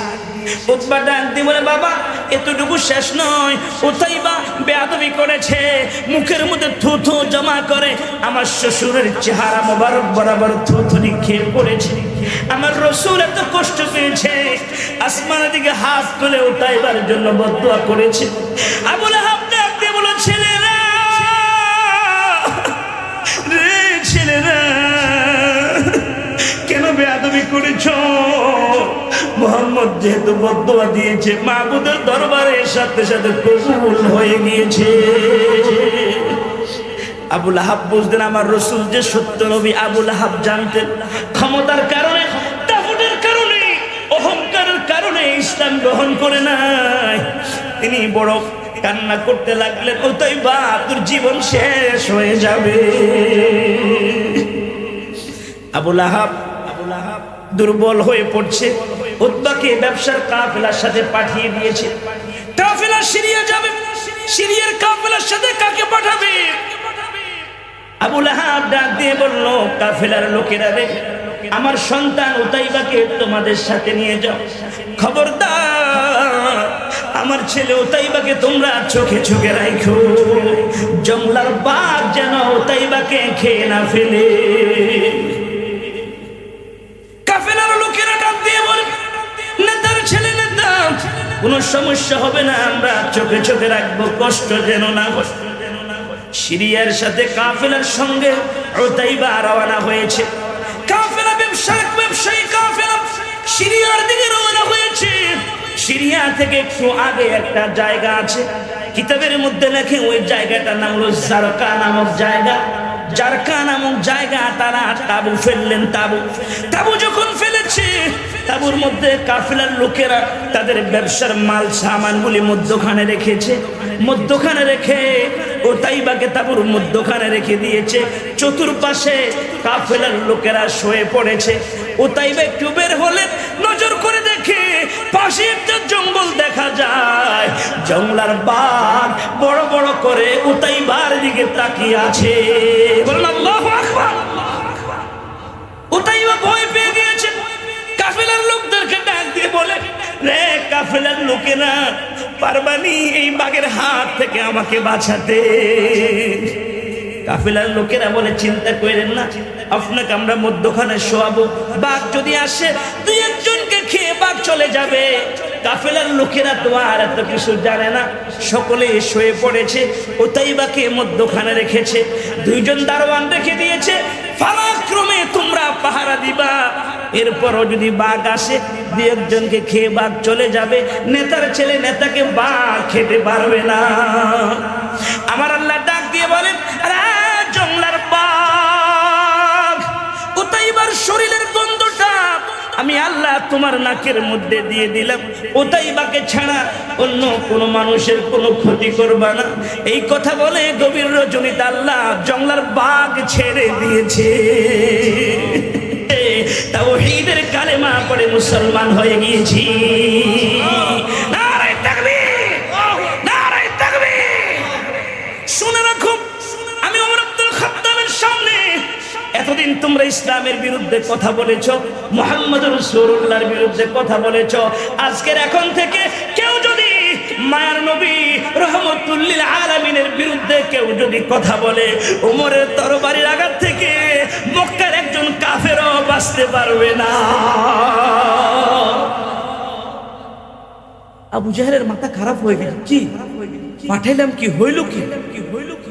উতবা ডাক দিয়ে বলে, বাবা এতটুকু শেষ নয়, উতাইবা বেয়াদবি করেছে, মুখের মধ্যে থুথু জমা করে আমার শ্বশুরের চেহারা মোবারক বরাবর থুথুনি খেয়ে পড়েছে। আমার রাসূল এত কষ্ট পেয়েছে, আসমানের দিকে হাত তুলে উতাইবার জন্য বদদুয়া করেছে। আবু লাহাব ডাক দিয়ে বলে, ছেলেরা রে ছেলেরা, কেন বেয়াদবি করেছ? মুহাম্মদ যেহেতু বদদুয়া দিয়েছে, মাবুদের দরবারে সাথে সাথে কবুল হয়ে গিয়েছে। আবু লাহাব বুঝতেন আমার রাসূল যে সত্য নবী। আবু লাহাব জানতেন ক্ষমতার কারণে, দাপটের কারণে, অহংকারের কারণে ইসলাম গ্রহণ করে নাই। তিনি বড় কান্না করতে লাগলেন, উতাইবা তোর জীবন শেষ হয়ে যাবে। আবু লাহাব দুর্বল হয়ে পড়ছে, উতবাকে ব্যবসার কাফেলার সাথে পাঠিয়ে দিয়েছে। কাফেলা সিরিয়া যাবে, সিরিয়ার কাফেলার সাথে কাকে পাঠাবে? আবু লাহাব ডাক দিয়ে বলল, কাফেলার লোকেরা রে, আমার সন্তান উতাইবাকে তোমাদের সাথে নিয়ে যাও। খবরদার আমার ছেলে উতাইবাকে তোমরা চোখে চোখে রাখো, জংলার বাঘ যেন উতাইবাকে খেয়ে না ফেলে। কাফেলার লোকেরা ডাক দিয়ে বলে, নেতার ছেলে নেতা, কোনো সমস্যা হবে না, আমরা চোখে চোখে রাখবো, কষ্ট যেন না হয়। সিরিয়ার সাথে কাফেলার সঙ্গে উতাইবা রওনা হয়েছে। কাফেলা ব্যবসায়ী কাফেলা সিরিয়ার দিকে রওনা হয়েছে। সিরিয়া থেকে একটু আগে একটা জায়গা আছে, কিতাবের মধ্যে লেখে ওই জায়গাটার নাম হলো জারকা নামক জায়গা। জারকা নামক জায়গা তারা তাবু ফেললেন। তাবু যখন ফেলেছে, তাবুর মধ্যে কাফেলার লোকেরা তাদের ব্যবসার মাল সামানগুলি মধ্যখানে রেখেছে। মধ্যখানে রেখে উতাইবাকে তাবুর মধ্যখানে রেখে দিয়েছে। চতুর্পাশে কাফেলার লোকেরা শুয়ে পড়েছে। উতাইবা একটু বের হলে নজর করে দেখে পাশে একটা জঙ্গল দেখা যায়। জঙ্গলার বাঘ বড় বড় করে উতাইবার দিকে তাকিয়ে আছে। বলুন আল্লাহু আকবার। উতাইবা ভয় পেয়ে গিয়েছে। কাফেলার লোকদেরকে ডাক দিয়ে বলে, রে কাফেলার লোকেরা, পারবানি এই বাঘের হাত থেকে আমাকে বাঁচাতে? কাফেলার লোকেরা বলে, চিন্তা করেন না, আপনাকে আমরা মধ্যখানে শোয়াবো। বাঘ যদি আসে, দুই একজনকে খেয়ে বাঘ চলে যাবে। কাফেলার লোকেরা তো আর এত কিছু জানে না, সকলে শুয়ে পড়েছে। উতাইবাকে মধ্যখানে রেখেছে, দুইজন দারোয়ান রেখে দিয়েছে। ফালাক্রমে তোমরা পাহারা দিবা, এরপরও যদি বাঘ আসে, দুই একজনকে খেয়ে বাঘ চলে যাবে। নেতার ছেলে নেতাকে বাঘ খেতে পারবে না। আমার আল্লাহ ডাক দিয়ে বলেন, জংলার বাঘ, উতাইবার শরীরের গন্ধটা আমি আল্লাহ তোমার নাকের মধ্যে দিয়ে দিলাম। উতাইবাকে ছাড়া অন্য কোনো মানুষের কোনো ক্ষতি করবা না। এই কথা বলে গভীর রজনীতে আল্লাহ জংলার বাঘ ছেড়ে দিয়েছে। তাওহীদের কালেমা পড়ে মুসলমান হয়ে গিয়েছি। নারে তাকবীর, নারে তাকবীর। শুনে রাখো, আমি ওমর আব্দুল খাত্তাবের সামনে এতদিন তোমরা ইসলামের বিরুদ্ধে কথা বলেছ, মুহাম্মদ রাসূলুল্লাহর বিরুদ্ধে কথা বলেছ। আজকের এখন থেকে কেউ যদি মায়ার নবী রহমতুল লিল আলামিনের বিরুদ্ধে কেউ যদি কথা বলে, ওমরের তরবারির আঘাত থেকে মক্কার একজন কাফেরও বাঁচতে পারবে না। আবু জাহেলের মাথা খারাপ হয়ে গেল। কি পাঠাইলাম, কি হইল,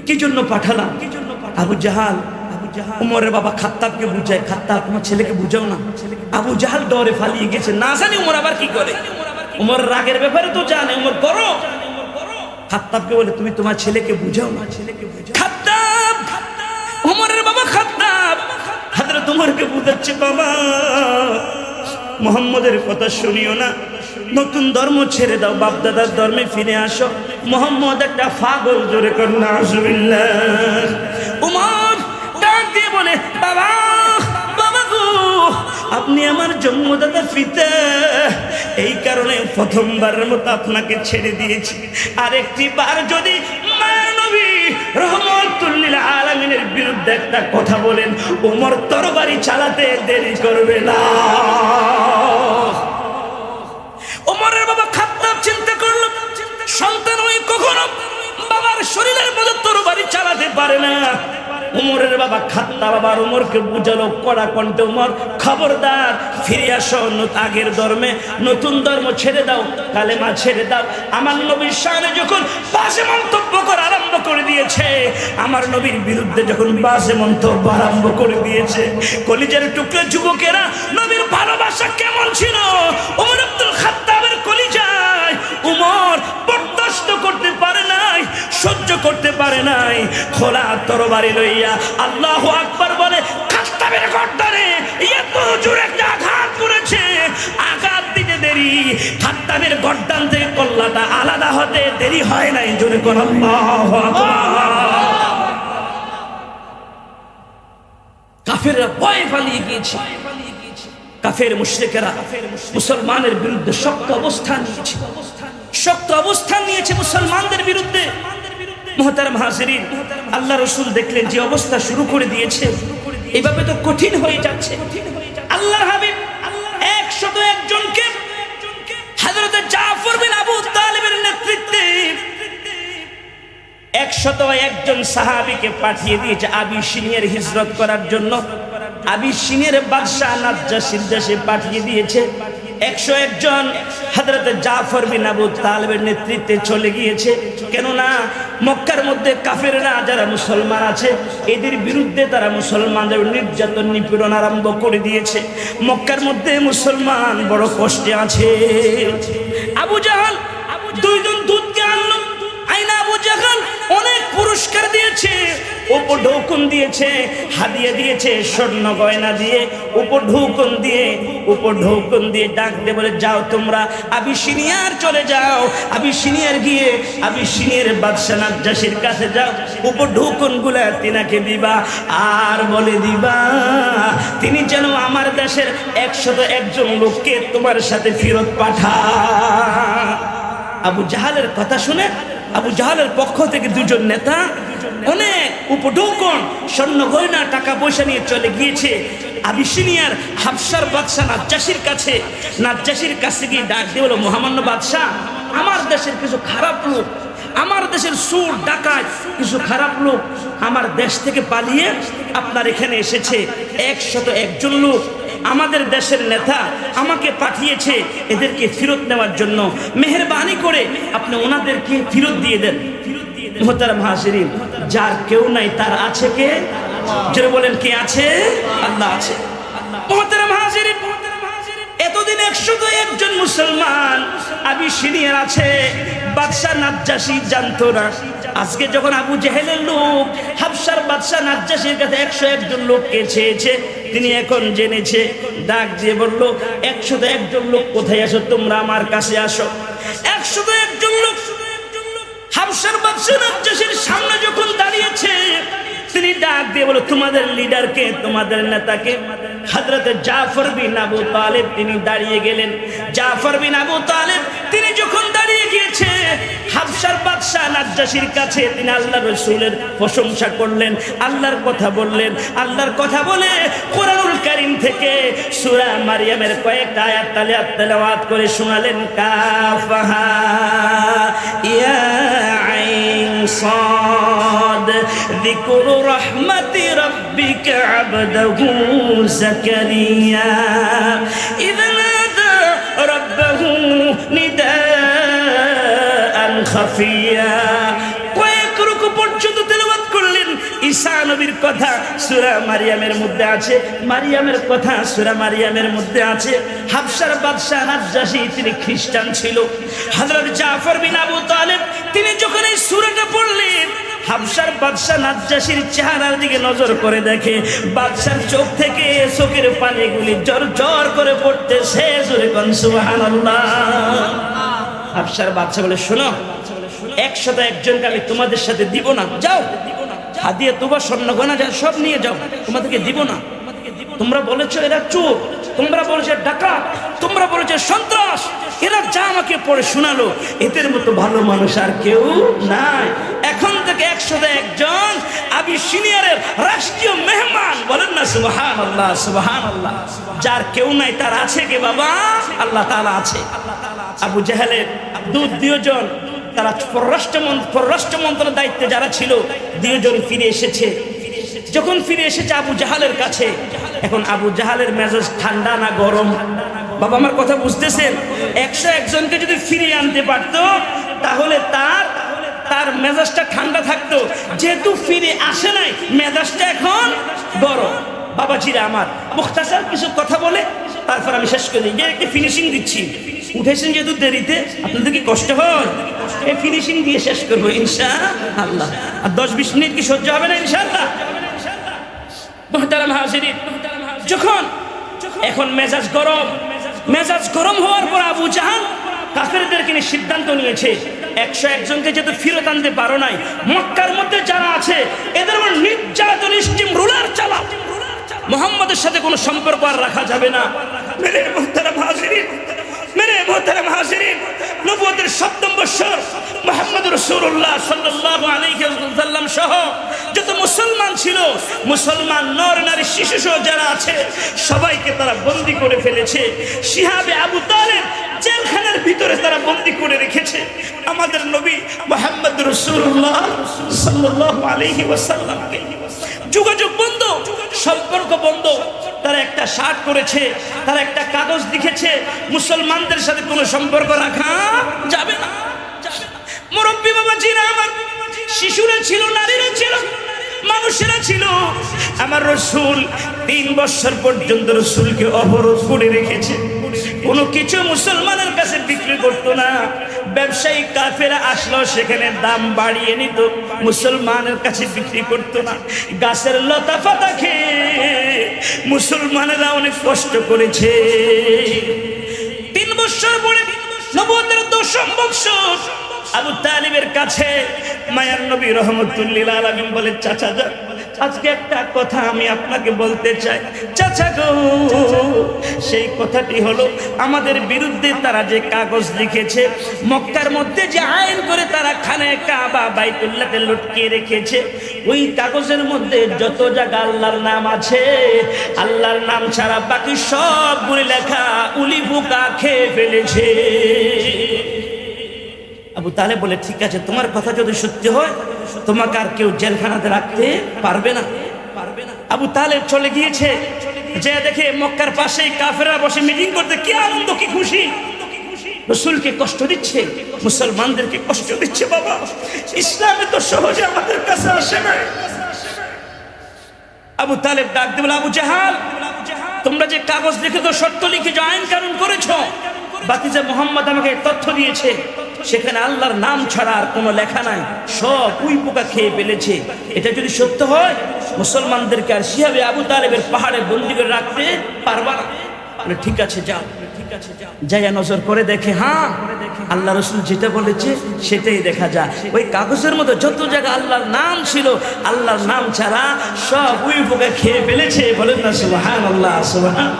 কি জন্য পাঠালাম? আবু জাহাল উমরের বাবা খাত্তাবকে বুঝায়, খাত্তাব তোমার ছেলেকে বুঝাও না। আবু জাহাল ডরে পালিয়ে গেছে, না জানি উমর আবার কি করে। উমর রাগের ব্যাপারে তো জানে, উমর করো। খাত্তাবকে বলে, তুমি তোমার ছেলেকে বুঝাও না। খাত্তাব, উমরের বাবা খাত্তাব হযরত উমরকে বুঝাচ্ছে, বাবা মুহাম্মদের কথা শুনিও না, নতুন ধর্ম ছেড়ে দাও, বাপ দাদার ধর্মে ফিরে আসো। মুহাম্মদ একটা পাগল, জোরে কর নাউজুবিল্লাহ। উমর ডাক দিয়ে বলে, বাবা বাবা গো, আপনি আমার জন্মদাতা পিতা, এই কারণে প্রথমবারের মতো আপনাকে ছেড়ে দিয়েছি। আর একটি বার যদি মায়ের নবী রহমাতুল লিল আলামিনের বিরুদ্ধে একটা কথা বলেন, ওমর তরবারি চালাতে দেরি করবে না। ওমরের বাবা খাত্তাব চিন্তা করলো, সন্তান ওই কখনো বাবার শরীরের মধ্যে তরবারি চালাতে পারে না। উমরের বাবা খাত্তাব আবার উমরকে বুঝালো কড়া কণ্ঠে, উমর খবরদার, ফিরে আসো আগের ধর্মে, নতুন ধর্ম ছেড়ে দাও, কালেমা ছেড়ে দাও। আমার নবীর শানে যখন বাজে মন্তব্য করা আরম্ভ করে দিয়েছে, আমার নবীর বিরুদ্ধে যখন বাজে মন্তব্য আরম্ভ করে দিয়েছে, কলিজার টুকরা যুবকেরা নবীর ভালোবাসা কেমন ছিল উমর আব্দুল খাত্তাবের কলিজায় উমর বরদাস্ত করতে পারে নাই, সহ্য করতে পারে নাই। খোলা তরবারি লইয়া আল্লাহু আকবার বলে খাত্তাবের গর্দানে এত জোরে একটা আঘাত করেছে, আঘাত দিতে দেরি, খাত্তাবের গর্দান থেকে কল্লাটা আলাদা হতে দেরি হয় নাই। জোরে কোন আল্লাহু আকবার। কাফেররা ভয়ে পালিয়ে গিয়েছে। কাফের মুশরিকেরা মুসলমানের বিরুদ্ধে শক্ত অবস্থান নিয়েছে, শক্ত অবস্থান নিয়েছে মুসলমানদের বিরুদ্ধে। মুহতারাম হাজিরিন, আল্লাহ রাসূল দেখলেন যে অবস্থা শুরু করে দিয়েছে, এভাবে তো কঠিন হয়ে যাচ্ছে। আল্লাহর হাবিব 101 জনকে হযরত জাফর বিন আবু তালিবের নেতৃত্বে 101 জন সাহাবীকে পাঠিয়ে দিয়েছে আবিসিনিয়ার হিজরত করার জন্য। আবিসিনিয়ার বাদশা নাজ্জাশীর দেশে পাঠিয়ে দিয়েছে। 101 জন হযরত জাফর বিন আবু তালিবের নেতৃত্বে চলে গিয়েছে। কেননা মক্কার মধ্যে কাফেররা যারা মুসলমান আছে, এদের বিরুদ্ধে তারা মুসলমানদের নির্যাতন নিপীড়ন আরম্ভ করে দিয়েছে। মক্কার মধ্যে মুসলমান বড় কষ্টে আছে। আবু জাহাল 2 জন দূতকে আনলো, আইনা আবু জাহাল অনেক পুরস্কার দিয়েছে, উপঢৌকন দিয়েছে, হাদিয়া দিয়েছে, স্বর্ণ গয়না দিয়ে, উপঢৌকন দিয়ে ডাক দিয়ে বলে যাও তোমরা আবিসিনিয়ার চলে যাও, আবিসিনিয়ার গিয়ে আবিসিনিয়ার বাদশা নাজ্জাশীর কাছে যাও, উপঢৌকন গুলা তিনাকে দিবা, আর বলে দিবা তিনি যেন আমার দেশের 101 জন লোককে তোমার সাথে ফেরত পাঠায়। আবু জাহালের কথা শুনে আবু জাহালের পক্ষ থেকে 2 জন নেতা অনেক উপঢৌকন, স্বর্ণ গয়না, টাকা পয়সা নিয়ে চলে গিয়েছে আবিসিনিয়ার হাবশার বাদশা নাজ্জাশীর কাছে। নাজ্জাশীর কাছে গিয়ে ডাক দিয়ে বলো, মহামান্য বাদশা, আমার দেশের কিছু খারাপ লোক, আমার দেশের সুর ডাকাত কিছু খারাপ লোক আমার দেশ থেকে পালিয়ে আপনার এখানে এসেছে। 101 জন লোক আমাদের দেশের নেতা আমাকে পাঠিয়েছে এদেরকে ফেরত নেওয়ার জন্য, মেহেরবানি করে আপনি ওনাদেরকে ফেরত দিয়ে দেন। মুহতারাম হাজিরিন, যার কেউ নাই তার আছে কে? যারা বলেন কে আছে? আল্লাহ আছে। মুহতারাম হাজিরিন, এতদিন 101 জন মুসলমান আবিসিনিয়ার আছে, বাদশা নাজ্জাশী জানতো না। আজকে যখন আবু জেহেলের লোক হাবশার বাদশা নাজ্জাশীর কাছে 101 জন লোককে চেয়েছে, তিনি এখন জেনেছে। ডাক দিয়ে বলল, 101 জন লোক কোথায় আসো? তোমরা আমার কাছে আসো। 101 জন লোক হাবশার বাদশা নাজ্জাশীর সামনে যখন দাঁড়িয়েছে, তিনি ডাক দিয়ে বলো, তোমাদের লিডারকে, তোমাদের নেতাকে? হযরত জাফর বিন আবু তালিব তিনি দাঁড়িয়ে গেলেন। জাফর বিন আবু তালিব তিনি যখন দাঁড়িয়ে গিয়েছে হাবশার বাদশা নাজ্জাশীর কাছে, তিনি আল্লাহর রাসূলের প্রশংসা করলেন, আল্লাহর কথা বললেন। আল্লাহর কথা বলে কোরআনুল কারীম থেকে সূরা মারইয়ামের কয়েকটা আয়াত তেলাওয়াত করে শোনালেন। কাফহা ইয়া আইন সাদ যিকরু রাহমাতি রাব্বিকা আবদাহু যাকারিয়া ইযা নাদা রাব্বাহু নিদাআন খাফিয়া। কয়েক রুকু পর্যন্ত তেলাওয়াত করলেন। ঈসা নবীর কথা সূরা মারইয়ামের মধ্যে আছে, মারইয়ামের কথা সূরা মারইয়ামের মধ্যে আছে। হাবশার বাদশা নাজ্জাশী তিনি খ্রিস্টান ছিল। হযরত জাফর বিন আবু তালিব তিনি যখন এই সূরাটা পড়লেন, হাবশার বাদশা নাজ্জাশীর চেহারার দিকে নজর করে দেখে বাদশার চোখ থেকে চোখের পানিগুলি জর জর করে পড়তেছে। জোরে কোন সুবহানাল্লাহ। হাবশার বাদশা বলে, শোনো, 101 জনকে আমি তোমাদের সাথে দিব না, যাও হাদিয়া তোবা স্বর্ণ গয়না যা সব নিয়ে যাও, তোমাদেরকে দিব না। তোমরা বলেছো এরা চোর, তোমরা বলেছো ডাকাত, তোমরা বলেছো সন্ত্রাস, এরা যা আমাকে পড়ে শোনালো, এদের মতো ভালো মানুষ আর কেউ নাই। এখন থেকে থেকে 101 জন আবিসিনিয়ারের রাষ্ট্রীয় মেহমান, বলেন না সুবহানাল্লাহ সুবহানাল্লাহ। যার কেউ নাই তার আছে কে বাবা? আল্লাহ তাআলা আছে। আবু জাহেলের দুজন তারা পররাষ্ট্র মন্ত্রণালয়ের দায়িত্বে যারা ছিল, দুজন ফিরে এসেছে। যখন ফিরে এসেছে আবু জাহালের কাছে, এখন আবু জাহালের মেজাজ ঠান্ডা না গরম? বাবা আমার কথা বুঝতেছেন? 101 জনকে যদি ফিরিয়ে আনতে পারতো তাহলে তার মেজাজটা ঠান্ডা থাকতো। যেহেতু ফিরে আসে নাই, মেজাজটা এখন গরম। বাবাজিরা আমার, মুখতাসার কিছু কথা বলে তারপর আমি শেষ করে দিই। একটি ফিনিশিং দিচ্ছি। উঠেছেন যেহেতু দেরিতে, আপনাদের কি কষ্ট হয়? এই ফিনিশিং দিয়ে শেষ করবো ইনশাআল্লাহ। আর 10-20 মিনিট কি সহ্য হবে না ইনশাআল্লাহ? মুহতারাম হাজিরিন, যখন এখন মেজাজ গরম হওয়ার পর আবু জাহাল কাফেরদেরকে নিয়ে সিদ্ধান্ত নিয়েছে, 101 জনকে যেহেতু ফিরত আনতে পারো নাই, মক্কার মধ্যে যারা আছে এদের উপর নির্যাতন স্টিম রুলার চালাও। মুহাম্মদের সাথে কোনো সম্পর্ক আর রাখা যাবে না। মেরে মুহতারাম হাজিরিন, নবুয়তের 7ম বছর মুহাম্মদ রাসূলুল্লাহ সাল্লাল্লাহু আলাইহি ওয়াসাল্লাম সহ যত মুসলমান ছিল, মুসলমান নর নারী শিশু সহ যারা আছে সবাইকে তারা বন্দী করে ফেলেছে। শিহাবে আবু তালেব জেলখানার ভিতরে তারা বন্দী করে রেখেছে। আমাদের নবী মুহাম্মদ রাসূলুল্লাহ সাল্লাল্লাহু আলাইহি ওয়াসাল্লামকে যোগাযোগ বন্ধ, সম্পর্ক বন্ধ। তারা একটা শার্ট করেছে, তারা একটা কাগজ লিখেছে, মুসলমানদের সাথে কোনো সম্পর্ক রাখা যাবে না। মুরব্বী বাবাজিরা আমার, শিশুরা ছিল, নারীরা ছিল, মানুষেরা ছিল। আমার রাসূল 3 বছর পর্যন্ত রাসূলকে অবরোধ করে রেখেছে। কোনো কিছু মুসলমানের কাছে বিক্রি করতো না। ব্যবসায়ী কাফেরা আসলো, সেখানে দাম বাড়িয়ে নিত, মুসলমানের কাছে বিক্রি করতো না। গাছের লতা পাতা খেয়ে মুসলমানেরা অনেক কষ্ট করেছে। 3 বছর পরে নবুয়তের 10ম বছর আবু তালিবের কাছে মায়ার নবী রহমতুল্লিল আলামিন বলে, চাচা যান, আজকে একটা কথা আমি আপনাকে বলতে চাই। চাচা গো, সেই কথাটি হলো, আমাদের বিরুদ্ধে তারা যে কাগজ লিখেছে, মক্কার মধ্যে যে আইন করে তারা খানে কাবা বাইতুল্লাহকে লটকিয়ে রেখেছে, ওই কাগজের মধ্যে যত জায়গা আল্লাহর নাম আছে, আল্লাহর নাম ছাড়া বাকি সবগুলি লেখা উলি পোকা খেয়ে ফেলেছে। আবু তালেব বলে, ঠিক আছে, তোমার কথা যদি সত্যি হয় তোমাকে আর কেউ জেলখানাতে রাখতে পারবে না। আবু তালেব চলে গিয়েছে, যে দেখে মক্কার পাশেই কাফেররা বসে মিটিং করতে, কি আনন্দ, কি খুশি। রাসূলকে কষ্ট দিচ্ছে, মুসলমানদেরকে কষ্ট দিচ্ছে। বাবা, ইসলামে তো সহজে আমাদের কাছে আসে না। আবু তালেব ডাক দিয়ে বলে, আবু জাহাল, তোমরা যে কাগজ লিখে তো শর্ত লিখে যে আইন কানুন করেছো, বাতিজা মুহাম্মদ আমাকে তথ্য দিয়েছে, সেখানে আল্লাহর নাম ছাড়া আর কোনো লেখা নাই, সব উই পোকা খেয়ে ফেলেছে। এটা যদি সত্য হয়, মুসলমানদেরকে আর শিহাবে আবু তালেবের পাহাড়ে বন্দী করে রাখতে পারবা না। বলে, ঠিক আছে যাও। যাইয়া নজর করে দেখে, হ্যাঁ, আল্লাহ রাসূল যেটা বলেছে সেটাই দেখা যায়। ওই কাগজের মধ্যে যত জায়গা আল্লাহর নাম ছিল, আল্লাহর নাম ছাড়া সব উই পোকা খেয়ে ফেলেছে। বলেন না সুবহানাল্লাহ সুবহান।